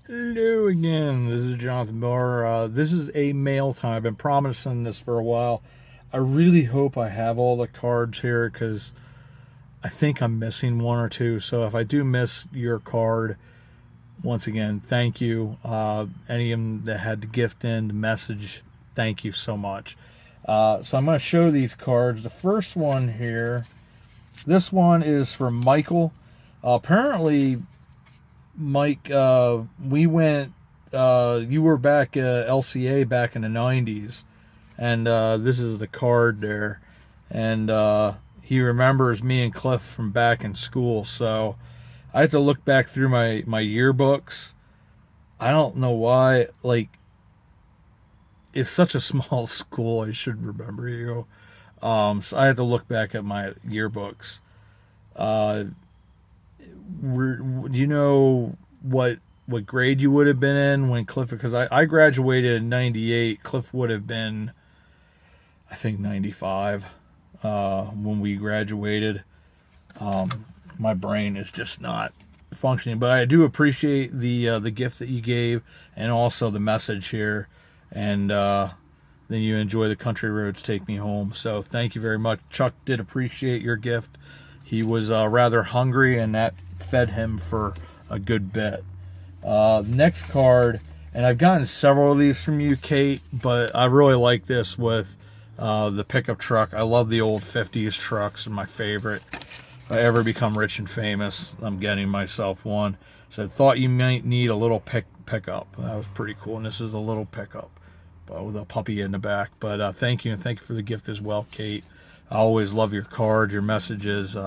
Hello again. This is Jonathan Miller. This is a mail time. I've been promising this for a while. I really hope I have all the cards here because I think I'm missing one or two. So if I do miss your card, once again, thank you. Any of them that had the gift in, the message, thank you so much. So I'm going to show these cards. The first one here, this one is from Michael. Apparently, Mike, we went, you were back at LCA back in the 90s, and this is the card there. And he remembers me and Cliff from back in school, so I had to look back through my yearbooks. I don't know why, like, it's such a small school, I should remember you. So I had to look back at my yearbooks. Do you know what grade you would have been in when Cliff? Because I graduated in '98. Cliff would have been, I think, '95 when we graduated. My brain is just not functioning, but I do appreciate the gift that you gave, and also the message here. And then you enjoy the country roads, take me home. So thank you very much. Chuck did appreciate your gift. He was rather hungry, and that fed him for a good bit. Next card, and I've gotten several of these from you, Kate, but I really like this with the pickup truck. I love the old 50s trucks, they're my favorite. If I ever become rich and famous, I'm getting myself one. So I thought you might need a little pickup. That was pretty cool, and this is a little pickup with a puppy in the back. But thank you, and thank you for the gift as well, Kate. I always love your cards, your messages.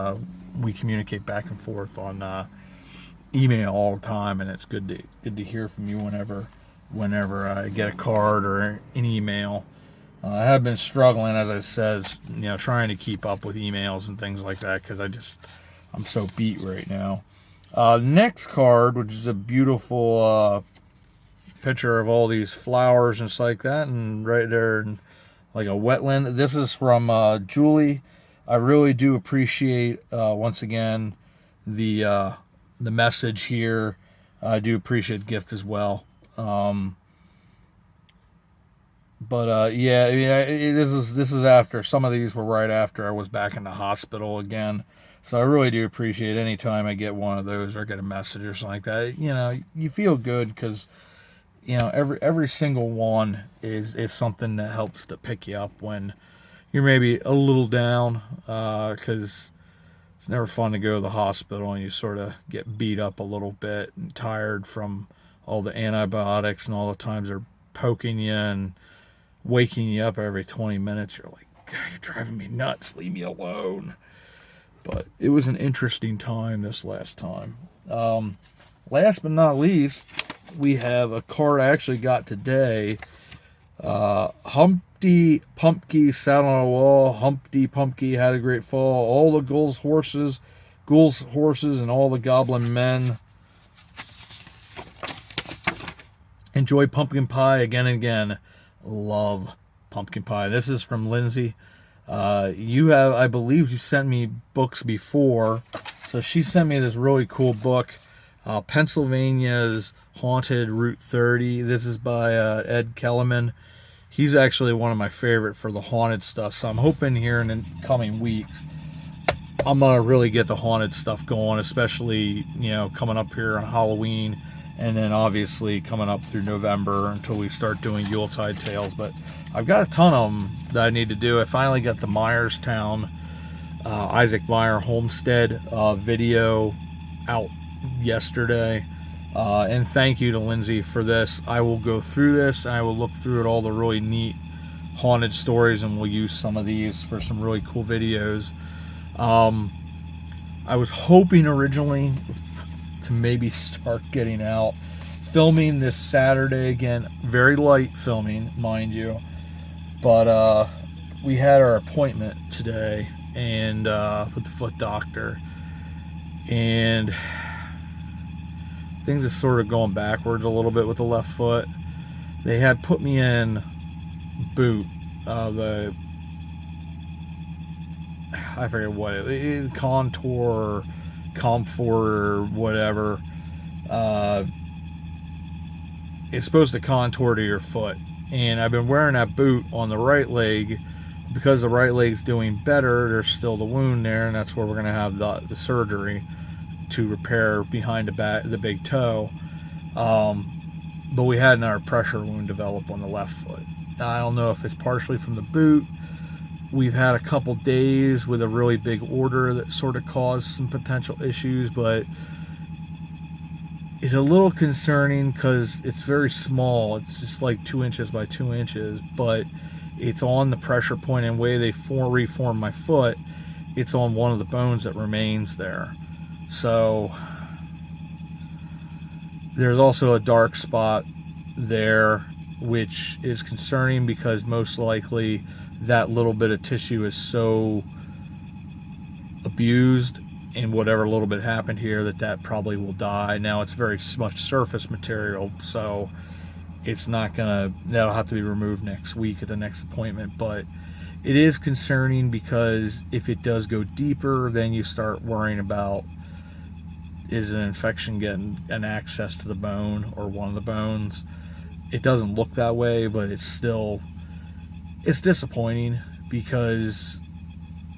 We communicate back and forth on email all the time, and it's good to hear from you whenever I get a card or an email. I have been struggling, as I says, trying to keep up with emails and things like that because I'm so beat right now. Next card, which is a beautiful picture of all these flowers and stuff like that, and right there, like a wetland. This is from Julie. I really do appreciate once again the message here. I do appreciate the gift as well. Yeah, this is after some of these were right after I was back in the hospital again. So I really do appreciate any time I get one of those or get a message or something like that. You feel good because every single one is something that helps to pick you up when you're maybe a little down, because it's never fun to go to the hospital and you sort of get beat up a little bit and tired from all the antibiotics and all the times they're poking you and waking you up every 20 minutes. You're like, God, you're driving me nuts. Leave me alone. But it was an interesting time this last time. Last but not least, we have a card I actually got today. Humpty Pumpky sat on a wall. Humpty Pumpky had a great fall. All the ghouls' horses, and all the goblin men enjoy pumpkin pie again and again. Love pumpkin pie. This is from Lindsay. I believe you sent me books before. So she sent me this really cool book, Pennsylvania's Haunted Route 30. This is by Ed Kellerman. He's actually one of my favorite for the haunted stuff. So I'm hoping here in the coming weeks, I'm going to really get the haunted stuff going, especially, coming up here on Halloween. And then obviously coming up through November until we start doing Yuletide tales. But I've got a ton of them that I need to do. I finally got the Myerstown Isaac Meyer Homestead video out yesterday. And thank you to Lindsay for this. I will go through this and I will look through at all the really neat haunted stories, and we'll use some of these for some really cool videos. I was hoping originally to maybe start getting out filming this Saturday again. Very light filming, mind you, but we had our appointment today and with the foot doctor, and things are sort of going backwards a little bit with the left foot. They had put me in boot, I forget what it contour, comfort, or whatever. it's supposed to contour to your foot. And I've been wearing that boot on the right leg because the right leg's doing better. There's still the wound there, and that's where we're going to have the surgery to repair behind the big toe. But we had another pressure wound develop on the left foot. I don't know if it's partially from the boot. We've had a couple days with a really big order that sort of caused some potential issues, but it's a little concerning because it's very small. It's just like 2 inches by 2 inches, but it's on the pressure point, and the way they reform my foot, it's on one of the bones that remains there. So there's also a dark spot there, which is concerning because most likely that little bit of tissue is so abused in whatever little bit happened here that probably will die. Now it's very much surface material, so it's not gonna, that'll have to be removed next week at the next appointment. But it is concerning because if it does go deeper, then you start worrying about, is an infection getting an access to the bone or one of the bones. It doesn't look that way, but it's disappointing because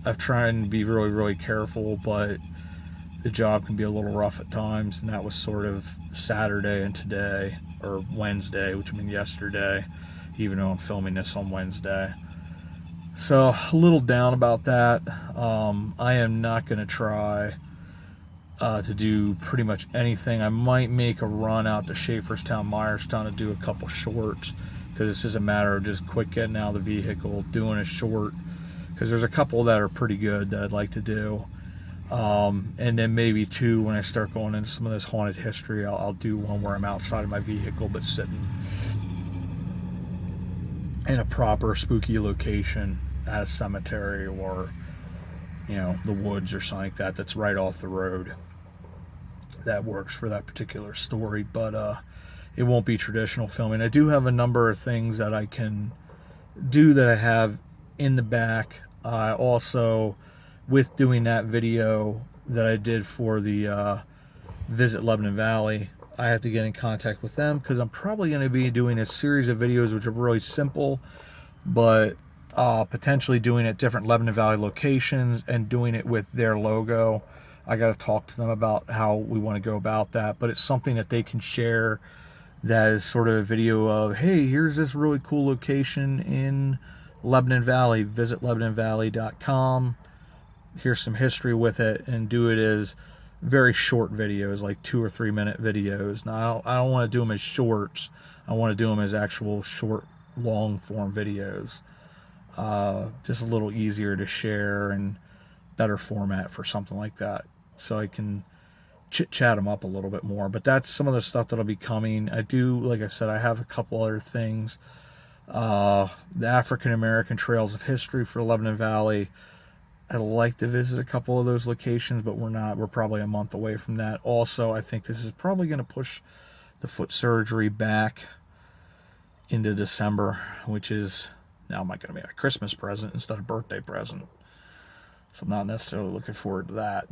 I've tried to be really, really careful, but the job can be a little rough at times, and that was sort of Saturday and today, or Wednesday, which means yesterday, even though I'm filming this on Wednesday. So a little down about that. I am not going to try to do pretty much anything. I might make a run out to Schaeferstown, Myerstown to do a couple shorts, because it's just a matter of just quick getting out of the vehicle, doing a short, because there's a couple that are pretty good that I'd like to do. And then maybe two, when I start going into some of this haunted history, I'll do one where I'm outside of my vehicle but sitting in a proper spooky location at a cemetery or, you know, the woods or something like that that's right off the road. That works for that particular story, but it won't be traditional filming. I do have a number of things that I can do that I have in the back. Also, with doing that video that I did for the Visit Lebanon Valley, I have to get in contact with them because I'm probably going to be doing a series of videos which are really simple, but potentially doing it at different Lebanon Valley locations and doing it with their logo. I got to talk to them about how we want to go about that, but it's something that they can share that is sort of a video of, hey, here's this really cool location in Lebanon Valley, visit LebanonValley.com. Here's some history with it, and do it as very short videos, like 2 or 3 minute videos. Now, I don't want to do them as shorts. I want to do them as actual short, long form videos. Just a little easier to share and better format for something like that, so I can chit-chat them up a little bit more. But that's some of the stuff that'll be coming. I do, like I said, I have a couple other things. The African American Trails of History for Lebanon Valley. I'd like to visit a couple of those locations, but we're probably a month away from that. Also, I think this is probably going to push the foot surgery back into December, which is now might going to be a Christmas present instead of birthday present. So I'm not necessarily looking forward to that.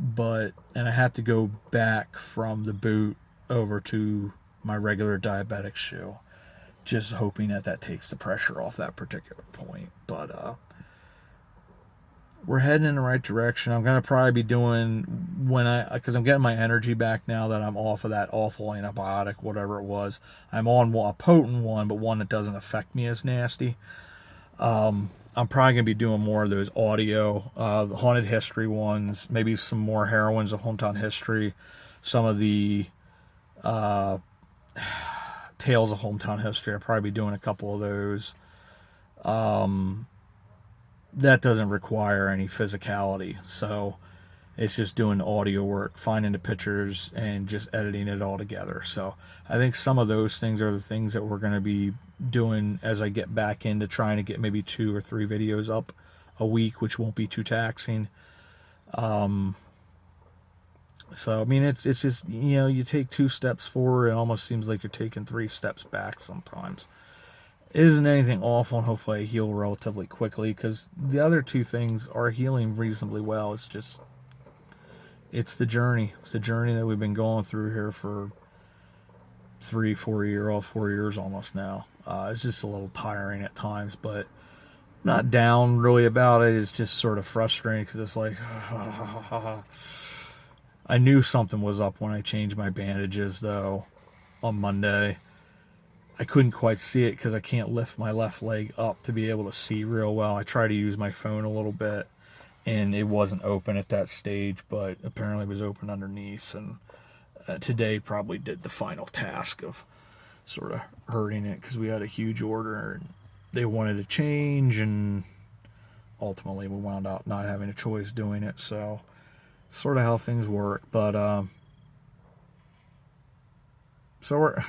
And I have to go back from the boot over to my regular diabetic shoe, just hoping that takes the pressure off that particular point. But we're heading in the right direction. I'm going to probably be doing, because I'm getting my energy back now that I'm off of that awful antibiotic, whatever it was. I'm on a potent one, but one that doesn't affect me as nasty. I'm probably going to be doing more of those audio, the haunted history ones, maybe some more heroines of hometown history, some of the tales of hometown history. I'll probably be doing a couple of those. That doesn't require any physicality, so it's just doing audio work, finding the pictures and just editing it all together. So I think some of those things are the things that we're going to be doing as I get back into trying to get maybe 2 or 3 videos up a week, which won't be too taxing. So I mean, it's just, you know, you take 2 steps forward, it almost seems like you're taking 3 steps back sometimes. It isn't anything awful, and hopefully I heal relatively quickly, because the other 2 things are healing reasonably well. It's just, it's the journey. It's the journey that we've been going through here for 4 years almost now. It's just a little tiring at times, but not down really about it. It's just sort of frustrating because it's like, I knew something was up when I changed my bandages though on Monday. I couldn't quite see it because I can't lift my left leg up to be able to see real well. I tried to use my phone a little bit and it wasn't open at that stage, but apparently it was open underneath. And today probably did the final task of sort of hurting it because we had a huge order and they wanted to change, and ultimately we wound up not having a choice doing it. So sort of how things work. But so I'd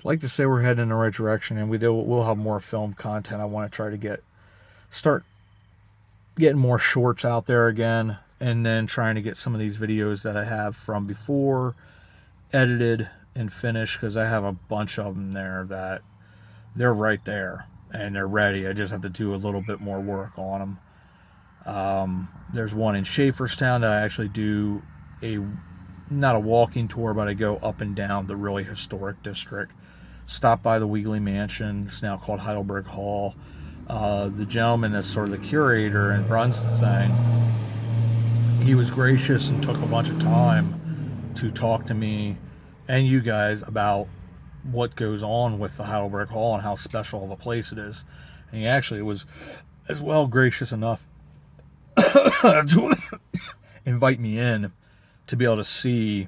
like to say we're heading in the right direction, and we'll have more film content. I want to try to start getting more shorts out there again, and then trying to get some of these videos that I have from before edited and finished, because I have a bunch of them there that they're right there and they're ready. I just have to do a little bit more work on them. There's one in Schaeferstown that I actually do not a walking tour, but I go up and down the really historic district. Stop by the Weagley Mansion. It's now called Heidelberg Hall. The gentleman that's sort of the curator and runs the thing, he was gracious and took a bunch of time to talk to me and you guys about what goes on with the Heidelberg Hall and how special of a place it is. And he actually was as well gracious enough to invite me in to be able to see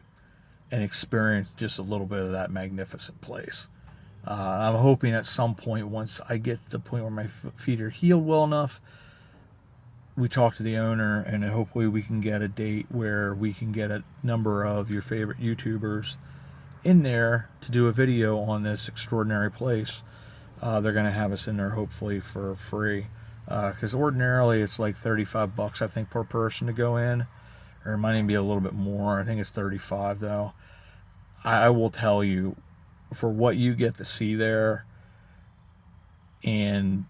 and experience just a little bit of that magnificent place. I'm hoping at some point, once I get to the point where my feet are healed well enough, we talk to the owner and hopefully we can get a date where we can get a number of your favorite YouTubers in there to do a video on this extraordinary place. They're going to have us in there hopefully for free, because ordinarily it's like $35 I think per person to go in, or it might even be a little bit more. I think it's 35 though. I will tell you, for what you get to see there and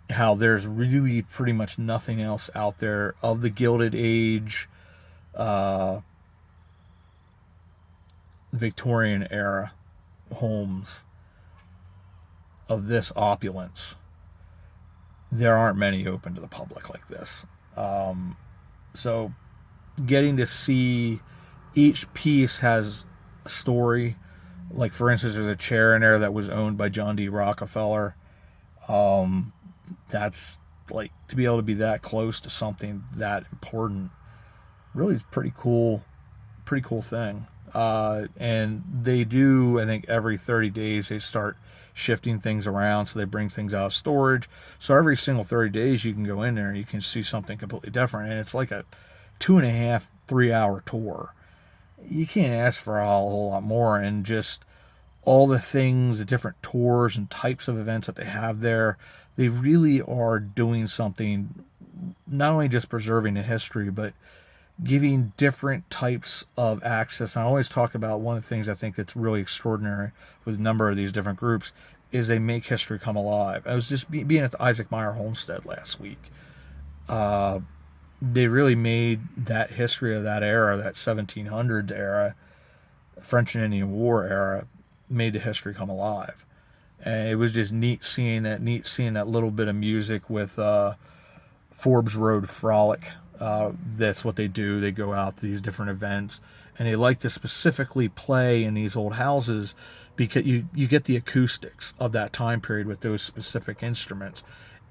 how there's really pretty much nothing else out there of the Gilded Age, Victorian era homes of this opulence, there aren't many open to the public like this. So getting to see each piece has a story. Like, for instance, there's a chair in there that was owned by John D. Rockefeller. That's like, to be able to be that close to something that important really is pretty cool thing. And they do, I think every 30 days they start shifting things around, so they bring things out of storage. So every single 30 days you can go in there and you can see something completely different, and it's like a 2.5-3 hour tour. You can't ask for a whole lot more, and just all the things, the different tours and types of events that they have there, they really are doing something, not only just preserving the history, but giving different types of access. And I always talk about one of the things I think that's really extraordinary with a number of these different groups is they make history come alive. I was just being at the Isaac Meyer Homestead last week. They really made that history of that era, that 1700s era, French and Indian War era, made the history come alive. And it was just neat seeing that little bit of music with Forbes Road Frolic. That's what they do. They go out to these different events, and they like to specifically play in these old houses because you get the acoustics of that time period with those specific instruments.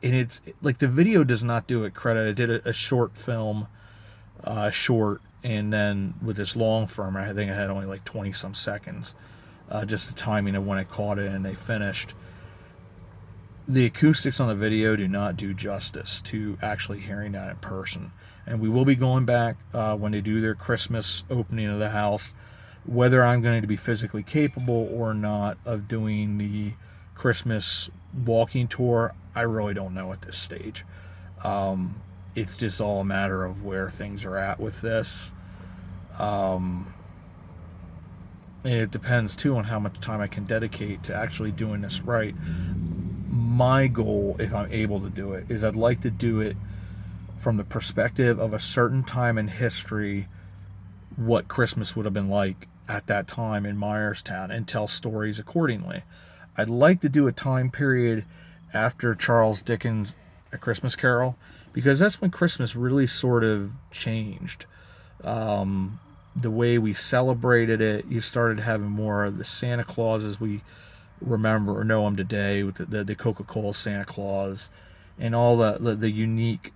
And it's like, the video does not do it credit. I did a short film, and then with this long film, I think I had only like 20 some seconds, just the timing of when I caught it and they finished. The acoustics on the video do not do justice to actually hearing that in person. And we will be going back when they do their Christmas opening of the house. Whether I'm going to be physically capable or not of doing the Christmas walking tour, I really don't know at this stage. It's just all a matter of where things are at with this. And it depends too on how much time I can dedicate to actually doing this right. My goal, if I'm able to do it, is I'd like to do it from the perspective of a certain time in history, what Christmas would have been like at that time in Myerstown and tell stories accordingly. I'd like to do a time period after Charles Dickens' A Christmas Carol, because that's when Christmas really sort of changed. The way we celebrated it, you started having more of the Santa Claus as we remember or know him today, with the Coca-Cola Santa Claus and all the unique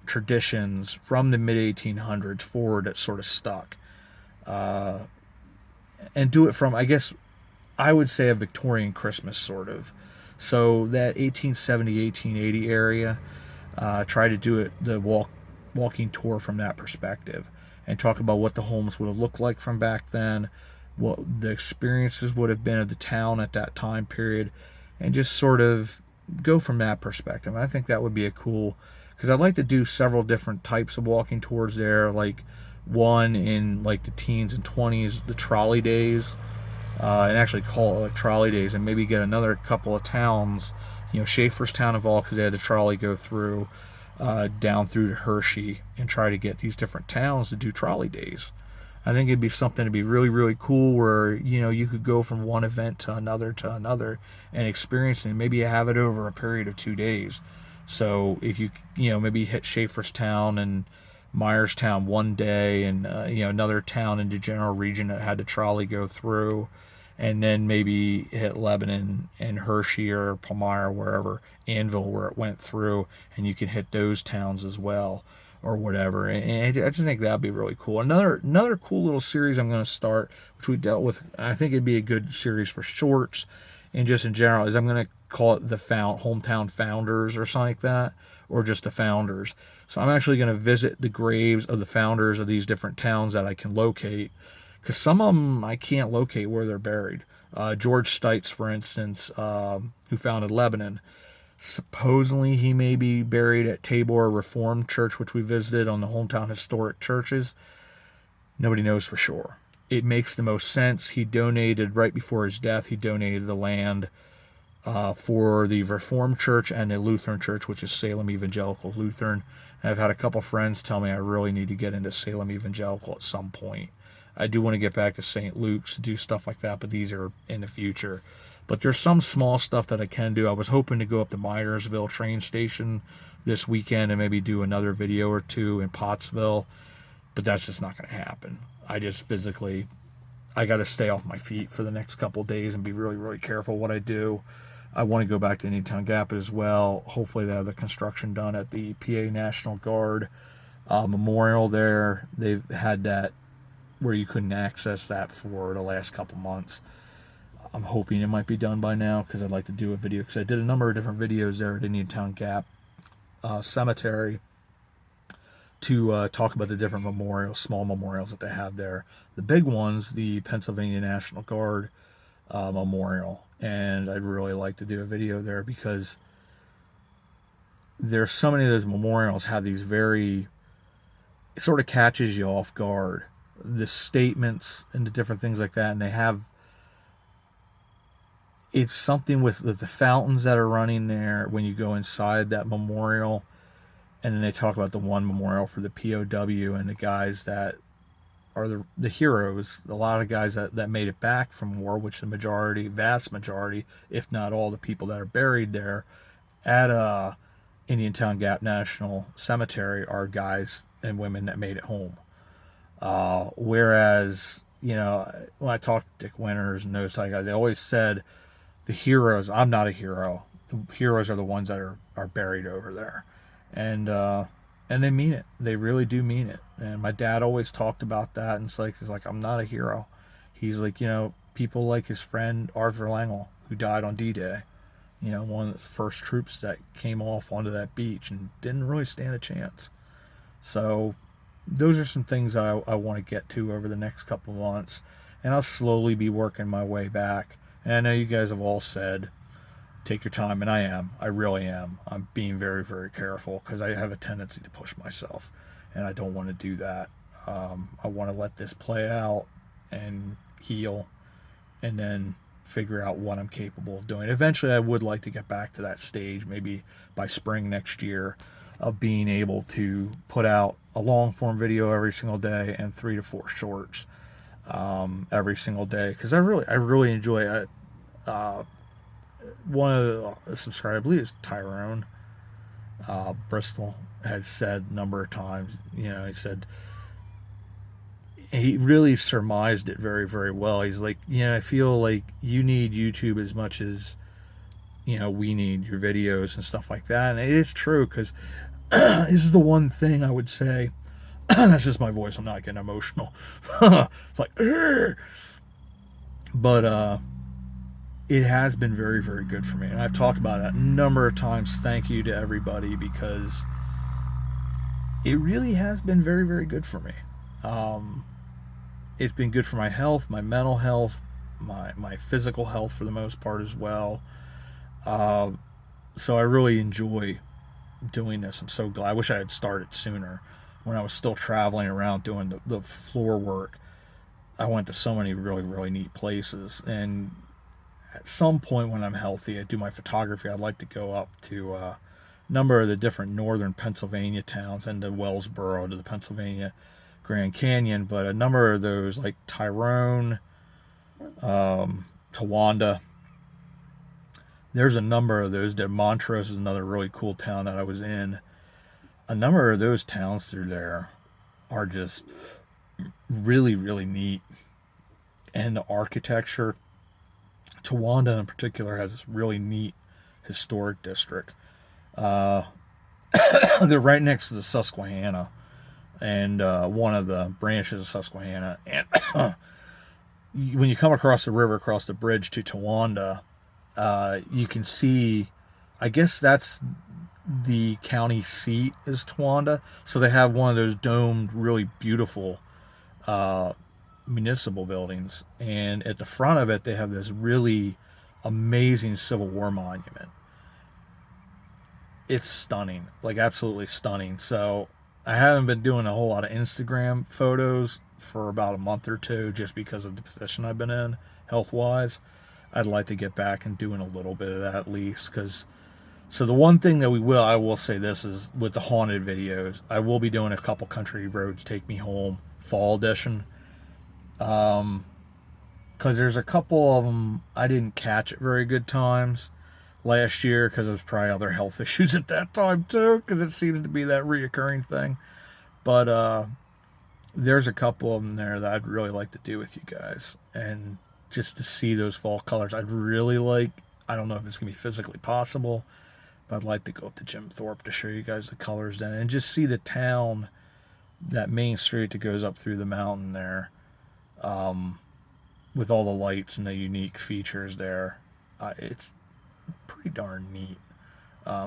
traditions from the mid 1800s forward that sort of stuck. And do it from, I guess, I would say a Victorian Christmas sort of. So that 1870, 1880 area, try to do it the walking tour from that perspective and talk about what the homes would have looked like from back then, what the experiences would have been of the town at that time period, and just sort of go from that perspective. And I think that would be a cool, because I'd like to do several different types of walking tours there, like one in like the teens and 20s, the trolley days, and actually call it like trolley days, and maybe get another couple of towns, Schaefer's Town of all, because they had a trolley go through down through to Hershey, and try to get these different towns to do trolley days. I think it'd be something to be really, really cool where, you could go from one event to another and experience it. And maybe you have it over a period of 2 days. So if you maybe hit Schaefer's Town and Myerstown one day, and, another town in the general region that had the trolley go through, and then maybe hit Lebanon and Hershey or Palmyra, wherever, Annville, where it went through, and you can hit those towns as well, or whatever. And I just think that'd be really cool. Another cool little series I'm going to start, which we dealt with, I think it'd be a good series for shorts and just in general, is I'm going to call it the Hometown Founders or something like that, or just the Founders. So I'm actually going to visit the graves of the founders of these different towns that I can locate, because some of them I can't locate where they're buried. George Stites, for instance, who founded Lebanon, supposedly he may be buried at Tabor Reformed Church, which we visited on the Hometown Historic Churches. Nobody knows for sure. It makes the most sense. He donated, right before his death, he donated the land for the Reformed Church and the Lutheran Church, which is Salem Evangelical Lutheran. And I've had a couple friends tell me I really need to get into Salem Evangelical at some point. I do want to get back to St. Luke's, do stuff like that, but these are in the future. But there's some small stuff that I can do. I was hoping to go up to Myersville train station this weekend and maybe do another video or two in Pottsville, but that's just not going to happen. I got to stay off my feet for the next couple of days and be really, really careful what I do. I want to go back to Indiantown Gap as well. Hopefully they have the construction done at the PA National Guard memorial there. They've had that where you couldn't access that for the last couple months. I'm hoping it might be done by now, because I'd like to do a video, because I did a number of different videos there at Indiantown Gap Cemetery to talk about the different memorials, small memorials that they have there. The big ones, the Pennsylvania National Guard memorial, and I'd really like to do a video there, because there's so many of those memorials have these it sort of catches you off guard, the statements and the different things like that, and they have, it's something with the fountains that are running there when you go inside that memorial. And then they talk about the one memorial for the POW and the guys that are the heroes, a lot of guys that made it back from war, which the vast majority, if not all the people that are buried there at Indiantown Gap National Cemetery are guys and women that made it home. Whereas, when I talked to Dick Winters and those type of guys, they always said, the heroes, I'm not a hero. The heroes are the ones that are buried over there. And they mean it. They really do mean it. And my dad always talked about that. And he's like, I'm not a hero. He's like, people like his friend Arthur Langell, who died on D-Day, one of the first troops that came off onto that beach and didn't really stand a chance. So those are some things I want to get to over the next couple of months. And I'll slowly be working my way back. And I know you guys have all said, take your time, and I am. I really am. I'm being very, very careful, because I have a tendency to push myself, and I don't want to do that. I want to let this play out and heal, and then figure out what I'm capable of doing. Eventually, I would like to get back to that stage, maybe by spring next year, of being able to put out a long-form video every single day and 3 to 4 shorts. every single day, because I really enjoy it. One of the subscribers, I believe it's Tyrone Bristol, had said a number of times, he said, he really surmised it very, very well. He's like, I feel like you need YouTube as much as, we need your videos and stuff like that. And it is true, because this is the one thing I would say. That's just my voice. I'm not getting emotional. It's like, "Urgh." But it has been very, very good for me. And I've talked about it a number of times. Thank you to everybody, because it really has been very, very good for me. It's been good for my health, my mental health, my physical health for the most part as well. So I really enjoy doing this. I'm so glad. I wish I had started sooner, when I was still traveling around doing the floor work. I went to so many really, really neat places. And at some point when I'm healthy, I do my photography, I'd like to go up to a number of the different northern Pennsylvania towns, and to Wellsboro, to the Pennsylvania Grand Canyon. But a number of those, like Tyrone, Towanda, there's a number of those. Montrose is another really cool town that I was in. A number of those towns through there are just really, really neat. And the architecture, Towanda in particular, has this really neat historic district. They're right next to the Susquehanna, and one of the branches of Susquehanna. And when you come across the river, across the bridge to Towanda, you can see, I guess that's the county seat, is Towanda. So they have one of those domed, really beautiful municipal buildings. And at the front of it, they have this really amazing Civil War monument. It's stunning, like absolutely stunning. So I haven't been doing a whole lot of Instagram photos for about a month or two, just because of the position I've been in health-wise. I'd like to get back and doing a little bit of that at least, because so the one thing that I will say this, is with the haunted videos, I will be doing a couple Country Roads Take Me Home fall edition. Because there's a couple of them I didn't catch at very good times last year, because there's probably other health issues at that time too, because it seems to be that reoccurring thing. But there's a couple of them there that I'd really like to do with you guys, and just to see those fall colors. I'd really like, I don't know if it's going to be physically possible, but I'd like to go up to Jim Thorpe to show you guys the colors then, and just see the town, that main street that goes up through the mountain there, with all the lights and the unique features there. It's pretty darn neat.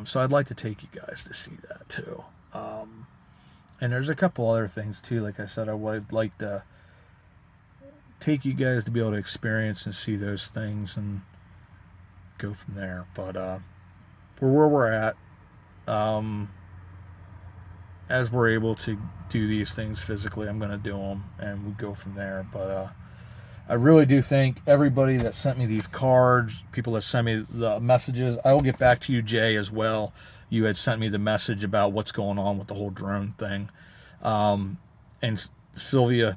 So I'd like to take you guys to see that too. And there's a couple other things too. Like I said, I would like to take you guys to be able to experience and see those things and go from there. But for where we're at, as we're able to do these things physically, I'm going to do them, and we go from there. But I really do thank everybody that sent me these cards, people that sent me the messages. I will get back to you, Jay, as well. You had sent me the message about what's going on with the whole drone thing. And Sylvia,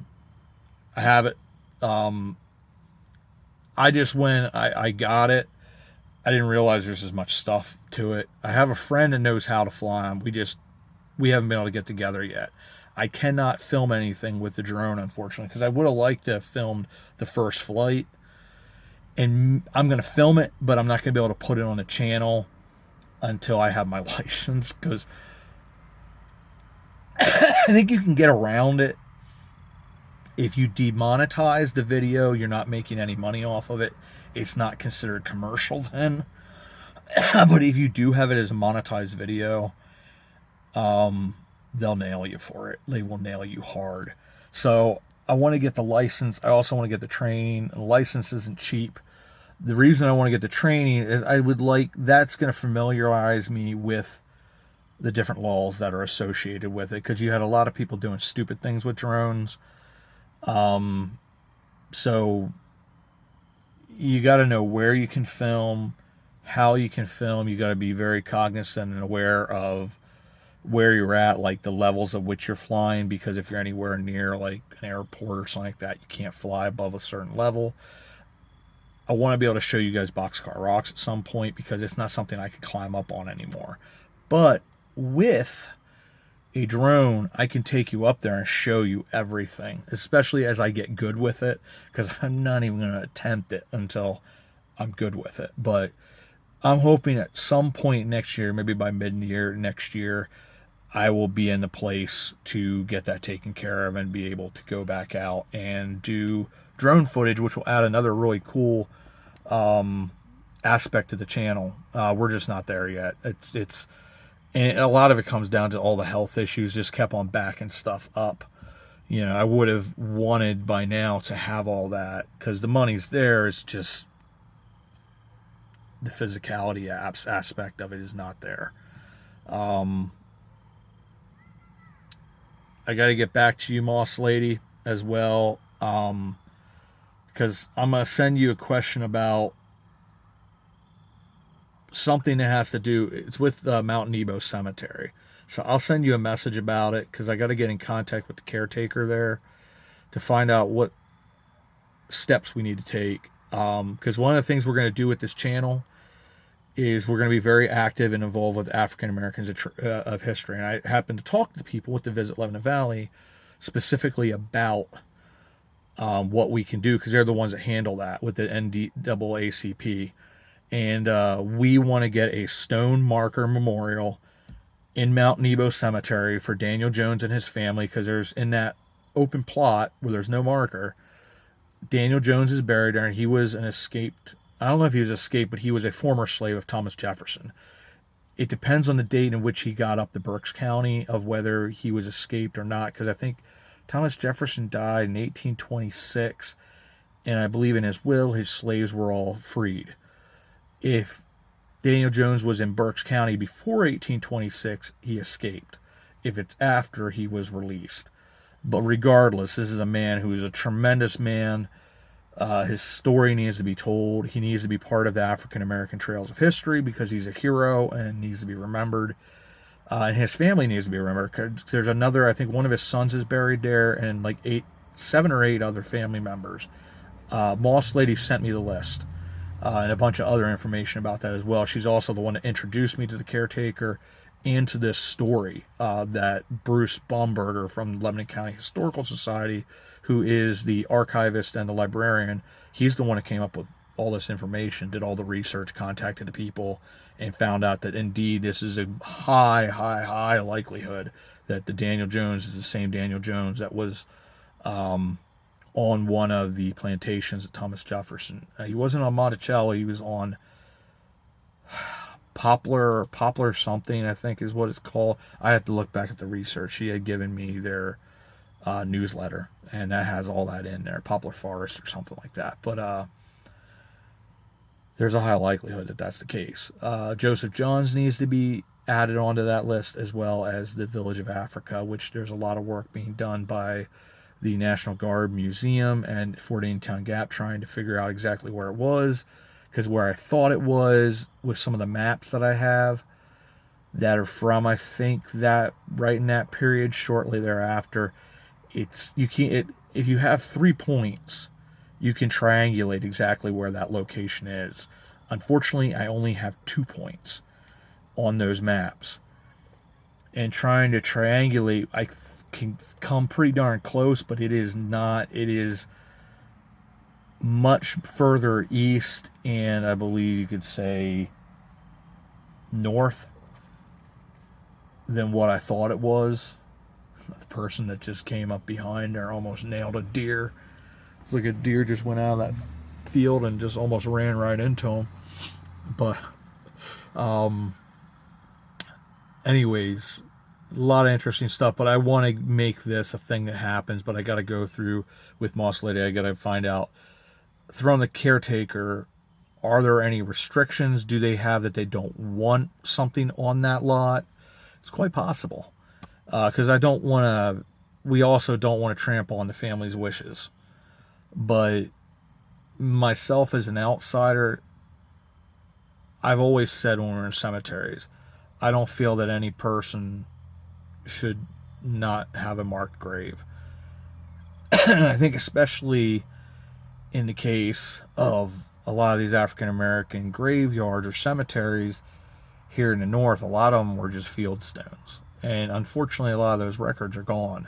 I have it. I just went, I got it. I didn't realize there's as much stuff to it. I have a friend that knows how to fly them. We haven't been able to get together yet. I cannot film anything with the drone, unfortunately, because I would have liked to have filmed the first flight. And I'm going to film it, but I'm not going to be able to put it on the channel until I have my license, because I think you can get around it. If you demonetize the video, you're not making any money off of it. It's not considered commercial then. But if you do have it as a monetized video, they'll nail you for it. They will nail you hard. So I want to get the license. I also want to get the training. The license isn't cheap. The reason I want to get the training is that's going to familiarize me with the different laws that are associated with it, because you had a lot of people doing stupid things with drones. So you got to know where you can film, how you can film. You got to be very cognizant and aware of where you're at, like the levels at which you're flying, because if you're anywhere near like an airport or something like that, you can't fly above a certain level. I want to be able to show you guys Boxcar Rocks at some point because it's not something I can climb up on anymore. But with a drone, I can take you up there and show you everything, especially as I get good with it, because I'm not even going to attempt it until I'm good with it. But I'm hoping at some point next year, maybe by mid-year next year, I will be in the place to get that taken care of and be able to go back out and do drone footage, which will add another really cool aspect to the channel. We're just not there yet. It's and a lot of it comes down to all the health issues just kept on backing stuff up. You know, I would have wanted by now to have all that because the money's there. It's just the physicality aspect of it is not there. I got to get back to you, Moss Lady, as well, because I'm going to send you a question about something that has to do, it's with Mount Nebo Cemetery. So I'll send you a message about it because I got to get in contact with the caretaker there to find out what steps we need to take. Because one of the things we're going to do with this channel is we're going to be very active and involved with African Americans of history. And I happen to talk to people with the Visit Lebanon Valley specifically about what we can do because they're the ones that handle that with the NAACP. And we want to get a stone marker memorial in Mount Nebo Cemetery for Daniel Jones and his family because there's in that open plot where there's no marker, Daniel Jones is buried there, and he was an escaped, I don't know if he was escaped, but he was a former slave of Thomas Jefferson. It depends on the date in which he got up to Berks County of whether he was escaped or not, because I think Thomas Jefferson died in 1826, and I believe in his will his slaves were all freed. If Daniel Jones was in Berks County before 1826, he escaped. If it's after, he was released. But regardless, this is a man who is a tremendous man. His story needs to be told. He needs to be part of the African American Trails of History because he's a hero and needs to be remembered. And his family needs to be remembered. Cause there's another, I think one of his sons is buried there, and like 7 or 8 other family members. Moss Lady sent me the list. And a bunch of other information about that as well. She's also the one that introduced me to the caretaker and to this story that Bruce Baumberger from the Lebanon County Historical Society, who is the archivist and the librarian, he's the one that came up with all this information, did all the research, contacted the people, and found out that indeed this is a high likelihood that the Daniel Jones is the same Daniel Jones that was on one of the plantations of Thomas Jefferson. He wasn't on Monticello, he was on Poplar something, I think is what it's called. I have to look back at the research. She had given me their newsletter, and that has all that in there, Poplar Forest or something like that. But there's a high likelihood that that's the case. Joseph Johns needs to be added onto that list, as well as the Village of Africa, which there's a lot of work being done by the National Guard Museum and Fort Town Gap trying to figure out exactly where it was, because where I thought it was with some of the maps that I have that are from, I think, that right in that period shortly thereafter, it's you can't if you have 3 points, you can triangulate exactly where that location is. Unfortunately, I only have 2 points on those maps, and trying to triangulate, I can come pretty darn close, but it is not. It is much further east, and I believe you could say north than what I thought it was. The person that just came up behind there almost nailed a deer. It's like a deer just went out of that field and just almost ran right into him. But anyways, a lot of interesting stuff, but I want to make this a thing that happens, but I got to go through with Moss Lady. I got to find out from the caretaker, are there any restrictions? Do they have that they don't want something on that lot? It's quite possible, because I don't want to, we also don't want to trample on the family's wishes. But myself as an outsider, I've always said when we're in cemeteries, I don't feel that any person should not have a marked grave. And I think especially in the case of a lot of these African American graveyards or cemeteries here in the north, a lot of them were just field stones. And unfortunately, a lot of those records are gone.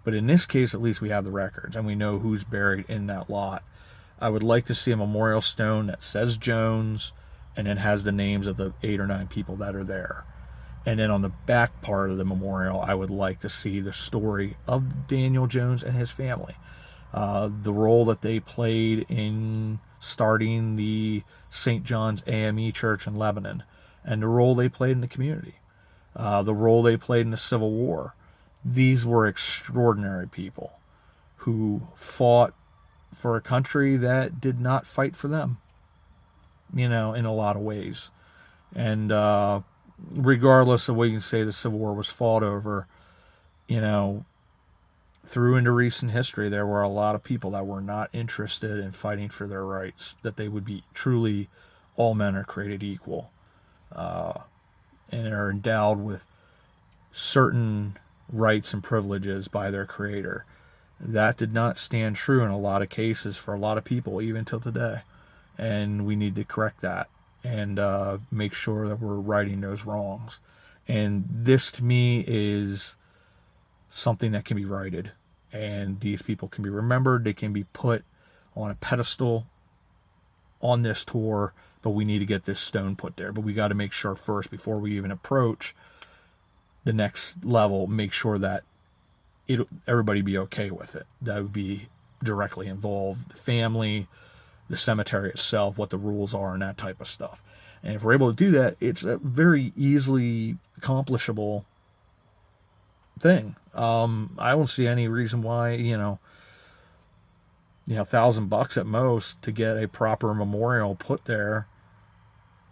But in this case, at least we have the records and we know who's buried in that lot. I would like to see a memorial stone that says Jones and then has the names of the 8 or 9 people that are there. And then on the back part of the memorial, I would like to see the story of Daniel Jones and his family. The role that they played in starting the St. John's AME Church in Lebanon, and the role they played in the community, the role they played in the Civil War. These were extraordinary people who fought for a country that did not fight for them, in a lot of ways. And regardless of what you can say the Civil War was fought over, through into recent history, there were a lot of people that were not interested in fighting for their rights, that they would be truly all men are created equal, and are endowed with certain rights and privileges by their creator. That did not stand true in a lot of cases for a lot of people, even till today. And we need to correct that and make sure that we're righting those wrongs. And this, to me, is something that can be righted. And these people can be remembered. They can be put on a pedestal on this tour, but we need to get this stone put there. But we got to make sure first, before we even approach the next level, make sure that everybody be okay with it. That would be directly involved, the family, the cemetery itself, what the rules are, and that type of stuff. And if we're able to do that, it's a very easily accomplishable thing. I don't see any reason why, $1,000 at most to get a proper memorial put there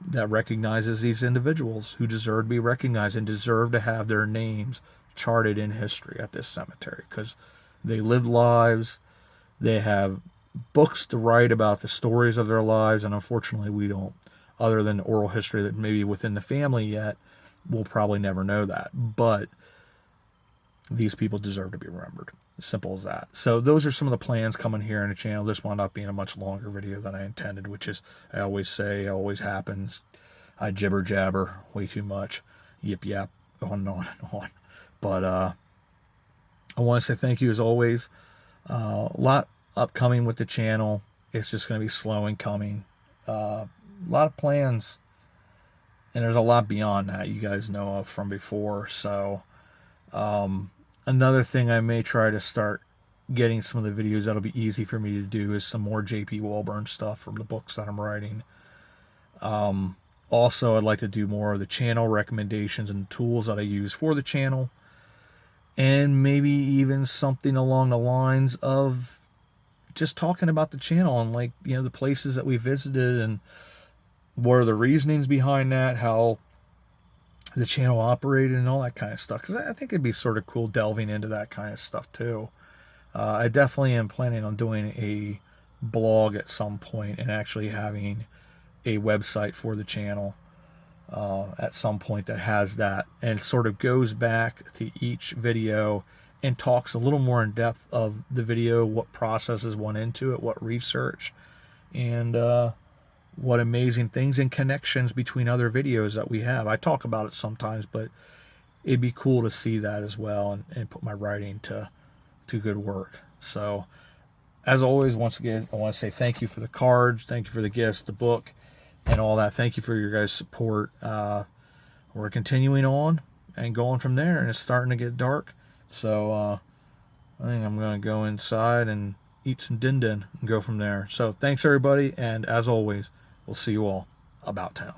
that recognizes these individuals who deserve to be recognized and deserve to have their names charted in history at this cemetery, because they lived lives, they have books to write about the stories of their lives, and unfortunately we don't, other than oral history that maybe within the family yet, we'll probably never know that. But these people deserve to be remembered. As simple as that. So those are some of the plans coming here in the channel. This wound up being a much longer video than I intended, which is, I always say, always happens. I jibber jabber way too much. Yip yap, on and on and on. But I want to say thank you as always. A lot upcoming with the channel. It's just going to be slow in coming. A lot of plans. And there's a lot beyond that you guys know of from before. So another thing I may try to start getting some of the videos that'll be easy for me to do is some more J.P. Walburn stuff from the books that I'm writing. Also, I'd like to do more of the channel recommendations and tools that I use for the channel. And maybe even something along the lines of just talking about the channel and the places that we visited and what are the reasonings behind that, how the channel operated and all that kind of stuff. Because I think it'd be sort of cool delving into that kind of stuff too. I definitely am planning on doing a blog at some point and actually having a website for the channel at some point that has that and sort of goes back to each video and talks a little more in depth of the video, what processes went into it, what research, and what amazing things and connections between other videos that we have. I talk about it sometimes, but it'd be cool to see that as well and put my writing to good work. So as always, once again, I want to say thank you for the cards, thank you for the gifts, the book, and all that. Thank you for your guys' support. We're continuing on and going from there, and it's starting to get dark. So I think I'm going to go inside and eat some din din and go from there. So thanks everybody, and as always, we'll see you all about town.